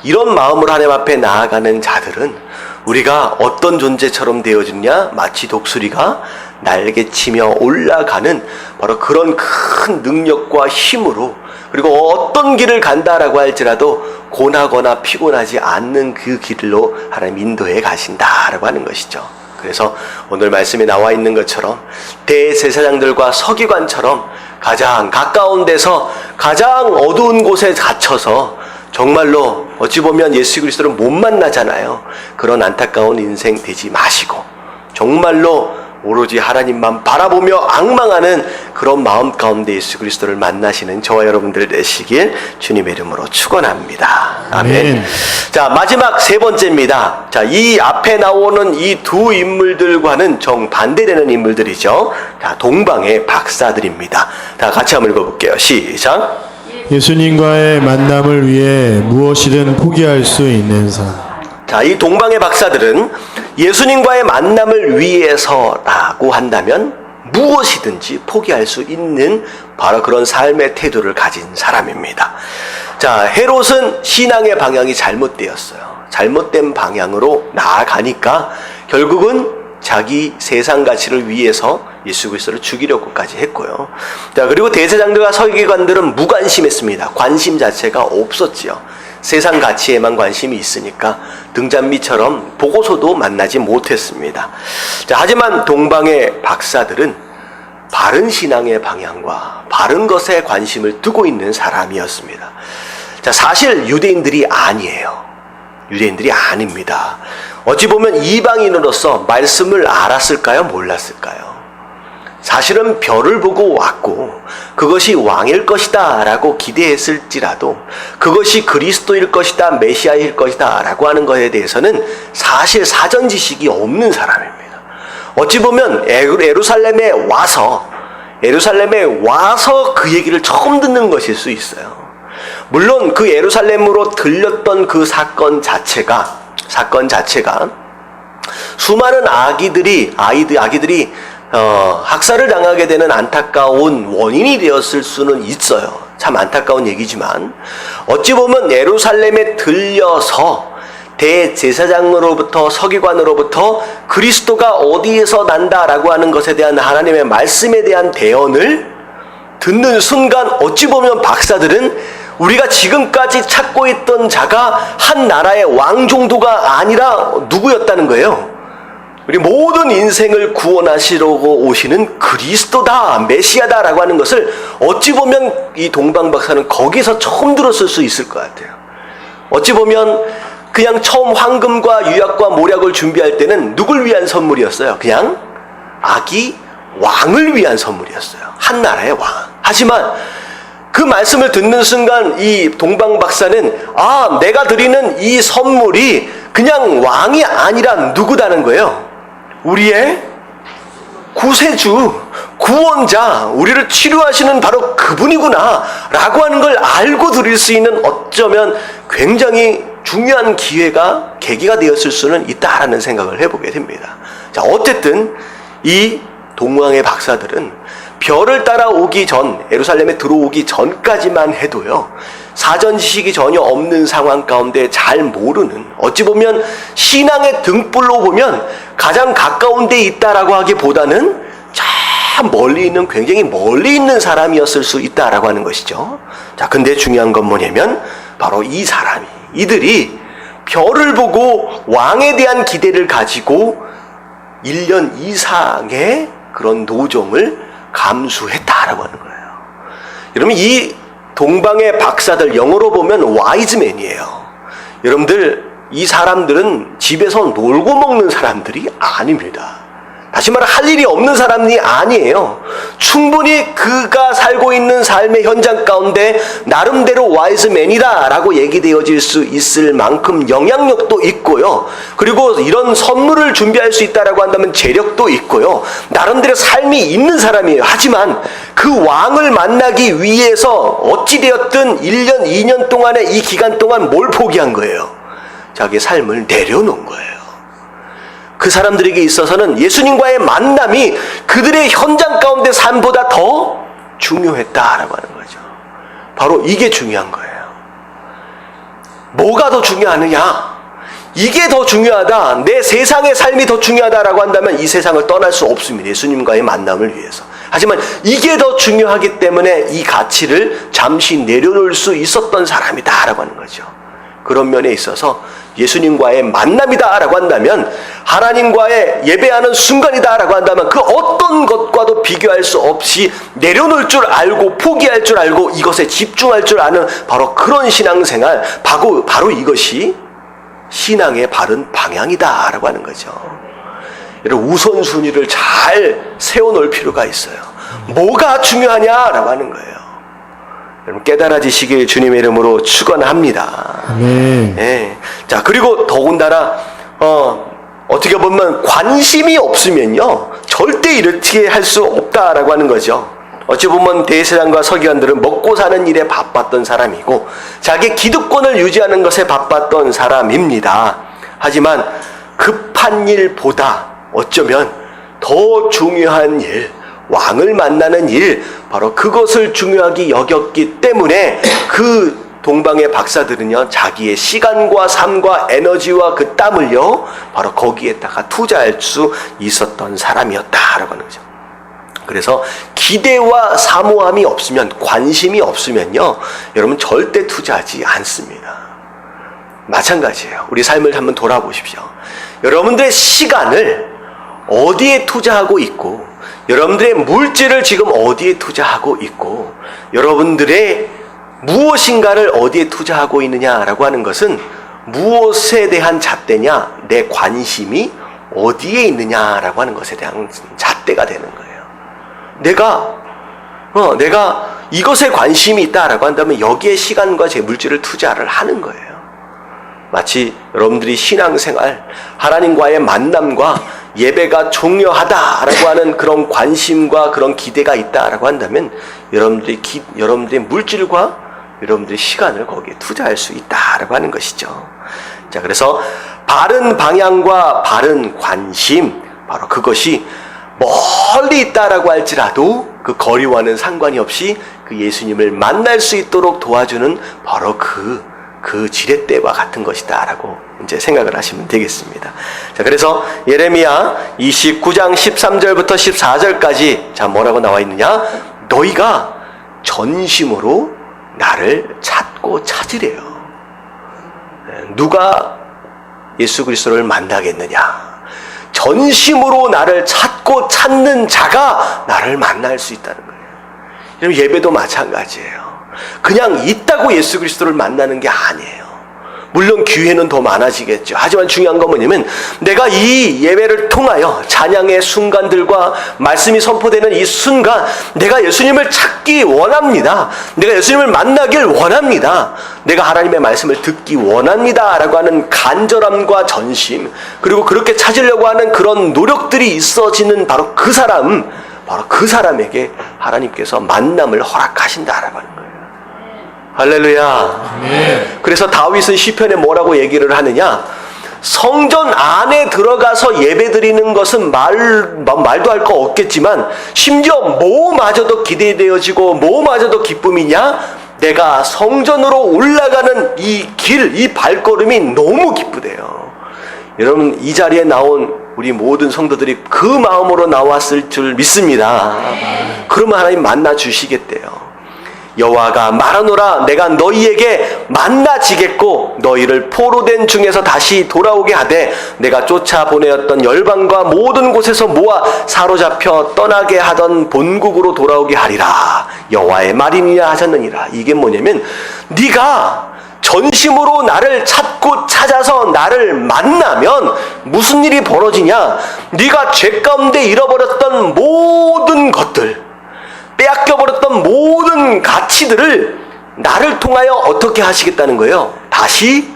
이런 마음으로 하나님 앞에 나아가는 자들은 우리가 어떤 존재처럼 되어지느냐? 마치 독수리가 날개치며 올라가는 바로 그런 큰 능력과 힘으로, 그리고 어떤 길을 간다라고 할지라도 고나거나 피곤하지 않는 그 길로 하나님 인도해 가신다라고 하는 것이죠. 그래서 오늘 말씀에 나와 있는 것처럼 대제사장들과 서기관처럼 가장 가까운 데서 가장 어두운 곳에 갇혀서 정말로 어찌 보면 예수 그리스도를 못 만나잖아요. 그런 안타까운 인생 되지 마시고 정말로 오로지 하나님만 바라보며 앙망하는 그런 마음 가운데 예수 그리스도를 만나시는 저와 여러분들 되시길 주님의 이름으로 축원합니다. 아멘. 자, 마지막 세 번째입니다. 자, 이 앞에 나오는 이 두 인물들과는 정반대되는 인물들이죠. 자, 동방의 박사들입니다. 다 같이 한번 읽어볼게요. 시작. 예수님과의 만남을 위해 무엇이든 포기할 수 있는 사람. 자, 이 동방의 박사들은 예수님과의 만남을 위해서라고 한다면 무엇이든지 포기할 수 있는 바로 그런 삶의 태도를 가진 사람입니다. 자, 헤롯은 신앙의 방향이 잘못되었어요. 잘못된 방향으로 나아가니까 결국은 자기 세상 가치를 위해서 예수 그리스도를 죽이려고까지 했고요. 자, 그리고 대제사장들과 서기관들은 무관심했습니다. 관심 자체가 없었지요. 세상 가치에만 관심이 있으니까 등잔미처럼 보고서도 만나지 못했습니다. 자, 하지만 동방의 박사들은 바른 신앙의 방향과 바른 것에 관심을 두고 있는 사람이었습니다. 자, 사실 유대인들이 아니에요. 유대인들이 아닙니다. 어찌 보면 이방인으로서 말씀을 알았을까요? 몰랐을까요? 사실은 별을 보고 왔고 그것이 왕일 것이다 라고 기대했을지라도 그것이 그리스도일 것이다, 메시아일 것이다 라고 하는 것에 대해서는 사실 사전 지식이 없는 사람입니다. 어찌 보면 예루살렘에 와서 그 얘기를 처음 듣는 것일 수 있어요. 물론 그 예루살렘으로 들렸던 그 사건 자체가 수많은 아기들이 학살을 당하게 되는 안타까운 원인이 되었을 수는 있어요. 참 안타까운 얘기지만 어찌 보면 예루살렘에 들려서 대제사장으로부터 서기관으로부터 그리스도가 어디에서 난다라고 하는 것에 대한 하나님의 말씀에 대한 대언을 듣는 순간 어찌 보면 박사들은 우리가 지금까지 찾고 있던 자가 한 나라의 왕 정도가 아니라 누구였다는 거예요? 우리 모든 인생을 구원하시려고 오시는 그리스도다, 메시아다라고 하는 것을 어찌 보면 이 동방박사는 거기서 처음 들었을 수 있을 것 같아요. 어찌 보면 그냥 처음 황금과 유약과 모략을 준비할 때는 누굴 위한 선물이었어요? 그냥 아기 왕을 위한 선물이었어요. 한 나라의 왕. 하지만 그 말씀을 듣는 순간 이 동방박사는 내가 드리는 이 선물이 그냥 왕이 아니라 누구다는 거예요. 우리의 구세주, 구원자, 우리를 치료하시는 바로 그분이구나 라고 하는 걸 알고 드릴 수 있는 어쩌면 굉장히 중요한 계기가 되었을 수는 있다라는 생각을 해보게 됩니다. 자, 어쨌든 이 동방의 박사들은 별을 따라오기 전, 예루살렘에 들어오기 전까지만 해도요, 사전 지식이 전혀 없는 상황 가운데 잘 모르는, 어찌 보면 신앙의 등불로 보면 가장 가까운 데 있다라고 하기보다는 참 멀리 있는, 굉장히 멀리 있는 사람이었을 수 있다라고 하는 것이죠. 자, 근데 중요한 건 뭐냐면 바로 이들이 별을 보고 왕에 대한 기대를 가지고 1년 이상의 그런 노정을 감수했다라고 하는 거예요. 여러분, 이 동방의 박사들, 영어로 보면 와이즈맨이에요. 여러분들, 이 사람들은 집에서 놀고 먹는 사람들이 아닙니다. 다시 말해 할 일이 없는 사람이 아니에요. 충분히 그가 살고 있는 삶의 현장 가운데 나름대로 와이즈맨이다 라고 얘기되어질 수 있을 만큼 영향력도 있고요. 그리고 이런 선물을 준비할 수 있다라고 한다면 재력도 있고요. 나름대로 삶이 있는 사람이에요. 하지만 그 왕을 만나기 위해서 어찌되었든 1년, 2년 동안의 이 기간 동안 뭘 포기한 거예요? 자기의 삶을 내려놓은 거예요. 그 사람들에게 있어서는 예수님과의 만남이 그들의 현장 가운데 삶보다 더 중요했다라고 하는 거죠. 바로 이게 중요한 거예요. 뭐가 더 중요하느냐? 이게 더 중요하다. 내 세상의 삶이 더 중요하다라고 한다면 이 세상을 떠날 수 없습니다. 예수님과의 만남을 위해서. 하지만 이게 더 중요하기 때문에 이 가치를 잠시 내려놓을 수 있었던 사람이다라고 하는 거죠. 그런 면에 있어서 예수님과의 만남이다라고 한다면, 하나님과의 예배하는 순간이다라고 한다면 그 어떤 것과도 비교할 수 없이 내려놓을 줄 알고 포기할 줄 알고 이것에 집중할 줄 아는 바로 그런 신앙생활, 바로 이것이 신앙의 바른 방향이다라고 하는 거죠. 이런 우선순위를 잘 세워놓을 필요가 있어요. 뭐가 중요하냐라고 하는 거예요. 여러분, 깨달아지시길 주님의 이름으로 축원합니다. 아멘. 네. 자, 그리고 더군다나 어떻게 보면 관심이 없으면요 절대 이렇게 할 수 없다라고 하는 거죠. 어찌 보면 대제사장과 서기관들은 먹고 사는 일에 바빴던 사람이고 자기 기득권을 유지하는 것에 바빴던 사람입니다. 하지만 급한 일보다 어쩌면 더 중요한 일, 왕을 만나는 일, 바로 그것을 중요하게 여겼기 때문에 그 동방의 박사들은요 자기의 시간과 삶과 에너지와 그 땀을요 바로 거기에다가 투자할 수 있었던 사람이었다라고 하는 거죠. 그래서 기대와 사모함이 없으면, 관심이 없으면요 여러분 절대 투자하지 않습니다. 마찬가지예요. 우리 삶을 한번 돌아보십시오. 여러분들의 시간을 어디에 투자하고 있고, 여러분들의 물질을 지금 어디에 투자하고 있고, 여러분들의 무엇인가를 어디에 투자하고 있느냐라고 하는 것은 무엇에 대한 잣대냐, 내 관심이 어디에 있느냐라고 하는 것에 대한 잣대가 되는 거예요. 내가 이것에 관심이 있다라고 한다면 여기에 시간과 제 물질을 투자를 하는 거예요. 마치 여러분들이 신앙생활, 하나님과의 만남과 예배가 중요하다라고 하는 그런 관심과 그런 기대가 있다라고 한다면 여러분들의 물질과 여러분들의 시간을 거기에 투자할 수 있다라고 하는 것이죠. 자, 그래서 바른 방향과 바른 관심, 바로 그것이 멀리 있다라고 할지라도 그 거리와는 상관이 없이 그 예수님을 만날 수 있도록 도와주는 바로 그 지렛대와 같은 것이다라고 이제 생각을 하시면 되겠습니다. 자, 그래서 예레미야 29장 13절부터 14절까지 자 뭐라고 나와 있느냐? 너희가 전심으로 나를 찾고 찾으래요. 누가 예수 그리스도를 만나겠느냐? 전심으로 나를 찾고 찾는 자가 나를 만날 수 있다는 거예요. 여러분, 예배도 마찬가지예요. 그냥 있다고 예수 그리스도를 만나는 게 아니에요. 물론 기회는 더 많아지겠죠. 하지만 중요한 건 뭐냐면 내가 이 예배를 통하여 찬양의 순간들과 말씀이 선포되는 이 순간 내가 예수님을 찾기 원합니다. 내가 예수님을 만나길 원합니다. 내가 하나님의 말씀을 듣기 원합니다 라고 하는 간절함과 전심, 그리고 그렇게 찾으려고 하는 그런 노력들이 있어지는 바로 그 사람에게 하나님께서 만남을 허락하신다라고 하는 거예요. 할렐루야. 그래서 다윗은 시편에 뭐라고 얘기를 하느냐? 성전 안에 들어가서 예배드리는 것은 말도 할 거 없겠지만 심지어 뭐마저도 기대되어지고 뭐마저도 기쁨이냐? 내가 성전으로 올라가는 이 길, 이 발걸음이 너무 기쁘대요. 여러분, 이 자리에 나온 우리 모든 성도들이 그 마음으로 나왔을 줄 믿습니다. 그러면 하나님 만나 주시겠대요. 여호와가 말하노라, 내가 너희에게 만나지겠고 너희를 포로된 중에서 다시 돌아오게 하되 내가 쫓아보내었던 열방과 모든 곳에서 모아 사로잡혀 떠나게 하던 본국으로 돌아오게 하리라. 여호와의 말이니라 하셨느니라. 이게 뭐냐면 네가 전심으로 나를 찾고 찾아서 나를 만나면 무슨 일이 벌어지냐? 네가 죄 가운데 잃어버렸던 모든 것들, 빼앗겨버렸던 모든 가치들을 나를 통하여 어떻게 하시겠다는 거예요? 다시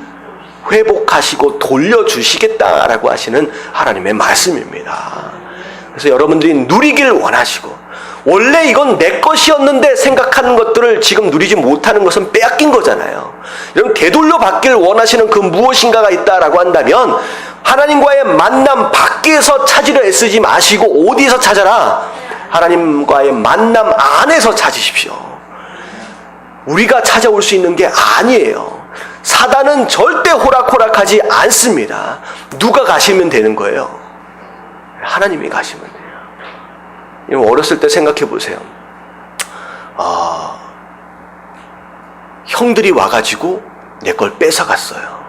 회복하시고 돌려주시겠다라고 하시는 하나님의 말씀입니다. 그래서 여러분들이 누리길 원하시고, 원래 이건 내 것이었는데 생각하는 것들을 지금 누리지 못하는 것은 빼앗긴 거잖아요. 여러분, 되돌려 받길 원하시는 그 무엇인가가 있다라고 한다면 하나님과의 만남 밖에서 찾으려 애쓰지 마시고 어디에서 찾아라? 하나님과의 만남 안에서 찾으십시오. 우리가 찾아올 수 있는 게 아니에요. 사단은 절대 호락호락하지 않습니다. 누가 가시면 되는 거예요? 하나님이 가시면 돼요. 어렸을 때 생각해 보세요. 형들이 와가지고 내 걸 뺏어갔어요.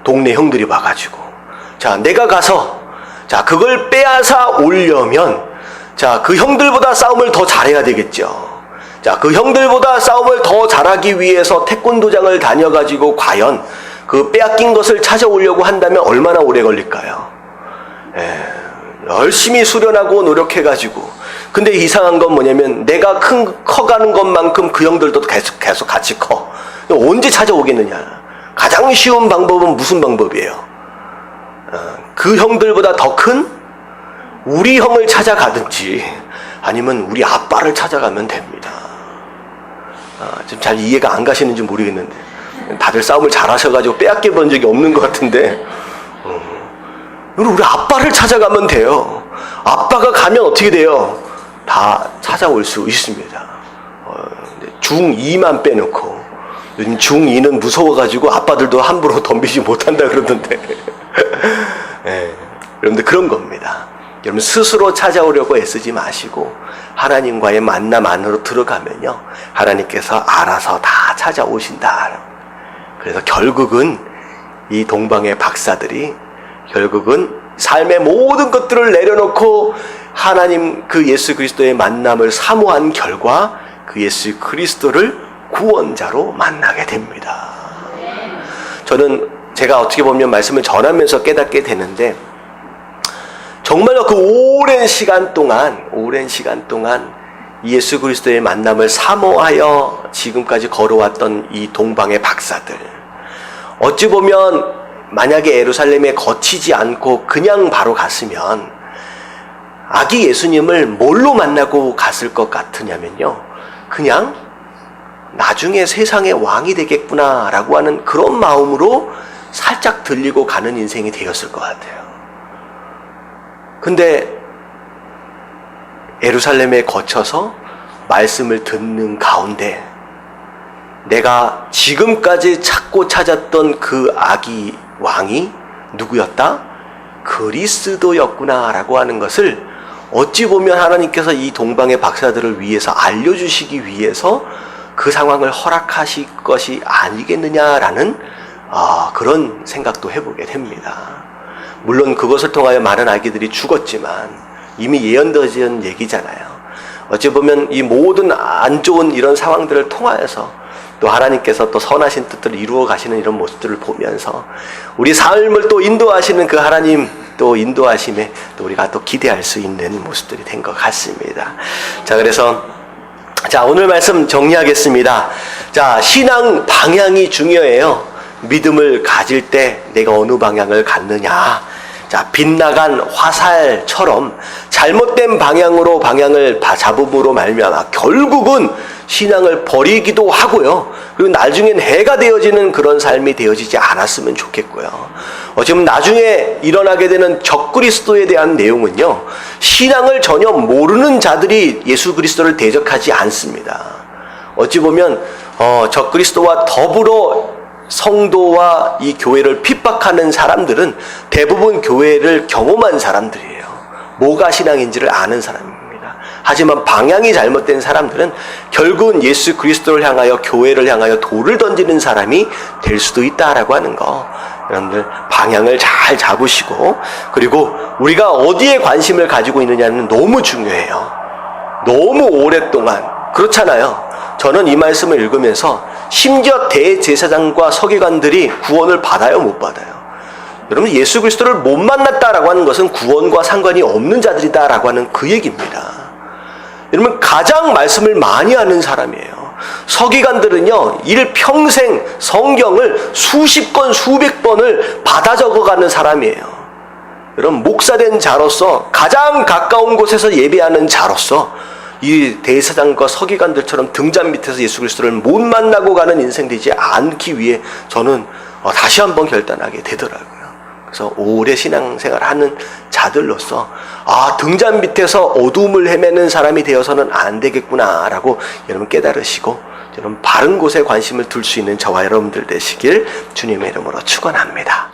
동네 형들이 와가지고, 자, 내가 가서 그걸 빼앗아 오려면 그 형들보다 싸움을 더 잘해야 되겠죠. 그 형들보다 싸움을 더 잘하기 위해서 태권도장을 다녀가지고 과연 그 빼앗긴 것을 찾아오려고 한다면 얼마나 오래 걸릴까요? 열심히 수련하고 노력해가지고, 근데 이상한 건 뭐냐면 내가 커가는 것만큼 그 형들도 계속 같이 커. 언제 찾아오겠느냐? 가장 쉬운 방법은 무슨 방법이에요? 그 형들보다 더 큰 우리 형을 찾아가든지 아니면 우리 아빠를 찾아가면 됩니다. 지금 잘 이해가 안 가시는지 모르겠는데 다들 싸움을 잘하셔가지고 빼앗겨 본 적이 없는 것 같은데, 우리 아빠를 찾아가면 돼요. 아빠가 가면 어떻게 돼요? 다 찾아올 수 있습니다. 중2만 빼놓고, 요즘 중2는 무서워가지고 아빠들도 함부로 덤비지 못한다 그러던데. 여러분들, 그런 겁니다. 여러분, 스스로 찾아오려고 애쓰지 마시고 하나님과의 만남 안으로 들어가면요, 하나님께서 알아서 다 찾아오신다. 그래서 결국은 이 동방의 박사들이 결국은 삶의 모든 것들을 내려놓고 하나님 그 예수 그리스도의 만남을 사모한 결과 그 예수 그리스도를 구원자로 만나게 됩니다. 저는 제가 어떻게 보면 말씀을 전하면서 깨닫게 되는데, 정말로 그 오랜 시간 동안 예수 그리스도의 만남을 사모하여 지금까지 걸어왔던 이 동방의 박사들, 어찌 보면 만약에 예루살렘에 거치지 않고 그냥 바로 갔으면 아기 예수님을 뭘로 만나고 갔을 것 같으냐면요, 그냥 나중에 세상의 왕이 되겠구나 라고 하는 그런 마음으로 살짝 들리고 가는 인생이 되었을 것 같아요. 근데 예루살렘에 거쳐서 말씀을 듣는 가운데 내가 지금까지 찾고 찾았던 그 아기 왕이 누구였다? 그리스도였구나 라고 하는 것을 어찌 보면 하나님께서 이 동방의 박사들을 위해서 알려주시기 위해서 그 상황을 허락하실 것이 아니겠느냐라는 그런 생각도 해보게 됩니다. 물론 그것을 통하여 많은 아기들이 죽었지만 이미 예언되어진 얘기잖아요. 어찌 보면 이 모든 안 좋은 이런 상황들을 통하여서 또 하나님께서 또 선하신 뜻들을 이루어 가시는 이런 모습들을 보면서 우리 삶을 또 인도하시는 그 하나님 또 인도하심에 또 우리가 또 기대할 수 있는 모습들이 된 것 같습니다. 자, 그래서 오늘 말씀 정리하겠습니다. 자, 신앙 방향이 중요해요. 믿음을 가질 때 내가 어느 방향을 갖느냐. 자, 빗나간 화살처럼 잘못된 방향으로 방향을 잡음으로 말미암아 결국은 신앙을 버리기도 하고요. 그리고 나중엔 해가 되어지는 그런 삶이 되어지지 않았으면 좋겠고요. 어쩌면 나중에 일어나게 되는 적그리스도에 대한 내용은요, 신앙을 전혀 모르는 자들이 예수 그리스도를 대적하지 않습니다. 어찌 보면 적그리스도와 더불어 성도와 이 교회를 핍박하는 사람들은 대부분 교회를 경험한 사람들이에요. 뭐가 신앙인지를 아는 사람입니다. 하지만 방향이 잘못된 사람들은 결국은 예수 그리스도를 향하여 교회를 향하여 돌을 던지는 사람이 될 수도 있다라고 하는 거, 여러분들 방향을 잘 잡으시고, 그리고 우리가 어디에 관심을 가지고 있느냐는 너무 중요해요. 너무 오랫동안 그렇잖아요. 저는 이 말씀을 읽으면서 심지어 대제사장과 서기관들이 구원을 받아요, 못 받아요? 여러분, 예수 그리스도를 못 만났다라고 하는 것은 구원과 상관이 없는 자들이다라고 하는 그 얘기입니다. 여러분, 가장 말씀을 많이 하는 사람이에요. 서기관들은요, 일평생 성경을 수십 권, 수백 번을 받아 적어가는 사람이에요. 여러분, 목사된 자로서 가장 가까운 곳에서 예배하는 자로서 이 대사장과 서기관들처럼 등잔 밑에서 예수 그리스도를 못 만나고 가는 인생 되지 않기 위해 저는 다시 한번 결단하게 되더라고요. 그래서 오래 신앙생활을 하는 자들로서 등잔 밑에서 어둠을 헤매는 사람이 되어서는 안 되겠구나라고 여러분 깨달으시고 여러분 바른 곳에 관심을 둘 수 있는 저와 여러분들 되시길 주님의 이름으로 축원합니다.